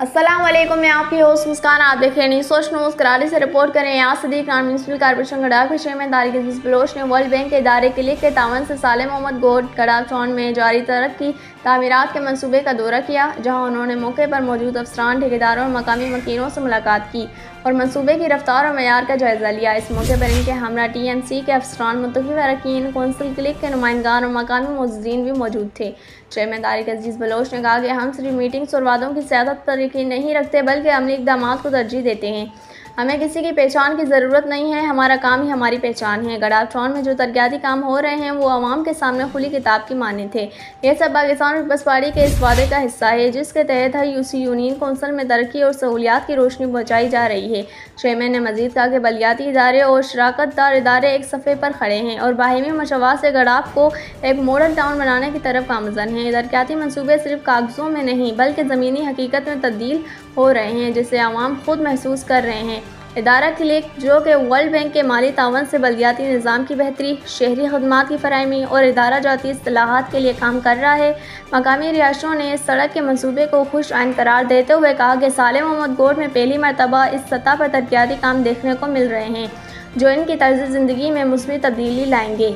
अस्सलाम वालेकुम, मैं आपकी होस्ट मुस्कान। आप देख रहे हैं न्यूज़ सोच न्यूज़। कराची से रिपोर्ट करें यहाँ सदीक नान म्यूनसिपल कॉर्पोरेशन गडाफ के चेयरमैन तारिक अजीज बलोच ने वर्ल्ड बैंक के इदारे क्लिक के तावन से साले मोहम्मद गोड गडाफ टाउन में जारी तरक्की तामीरात के मंसूबे का दौरा किया, जहाँ उन्होंने मौके पर मौजूद अफसरान, ठेकेदारों और मकामी मकीनों से मुलाकात की और मंसूबे की रफ्तार और मयार का जायज़ा लिया। इस मौके पर इनके हमरा TMC के अफसरान, मुंतखब अरकान, कौंसिल क्लिक के नुमाइंदगान और मकामी मुअज़्ज़िज़ीन भी मौजूद थे। चेयरमैन तारिक अजीज बलोच ने कहा कि हम सिर्फ मीटिंग्स और वादों की सियासत पर यकीन नहीं रखते, बल्कि अमली इक़दामात को तरजीह देते हैं। हमें किसी की पहचान की ज़रूरत नहीं है, हमारा काम ही हमारी पहचान है। गडाफ टाउन में जो तरक्याती काम हो रहे हैं वो आवाम के सामने खुली किताब की माने थे। यह सब पाकिस्तान पीपल्स पार्टी के इस वादे का हिस्सा है जिसके तहत हर UC यूनियन कौंसिल में तरक्की और सहूलियात की रोशनी पहुँचाई जा रही है। चेयरमैन ने मज़ीद कहा कि बलियाती इदारे और शराकत दार इदारे एक सफ़े पर खड़े हैं और बाहिमी मशवरा से गडाफ को एक मॉडल टाउन बनाने की तरफ गामज़न हैं। तरक्याती मंसूबे सिर्फ कागज़ों में नहीं बल्कि ज़मीनी हकीकत में तब्दील हो रहे हैं, जिसे आवाम खुद महसूस कर रहे हैं। इदारा क्लिक, जो कि वर्ल्ड बैंक के माली तावन से बल्दियाती निज़ाम की बेहतरी, शहरी खदमात की फराहमी और इदारा जाती इस्तिलाहात के लिए काम कर रहा है। मकामी रियासतों ने इस सड़क के मंसूबे को खुश आइन करार देते हुए कहा कि साले मोहम्मद गोड में पहली मरतबा इस सतह पर तरक्याती काम देखने को मिल रहे हैं जो इनकी तर्ज़ ज़िंदगी में मुस्बत तब्दीली लाएंगे।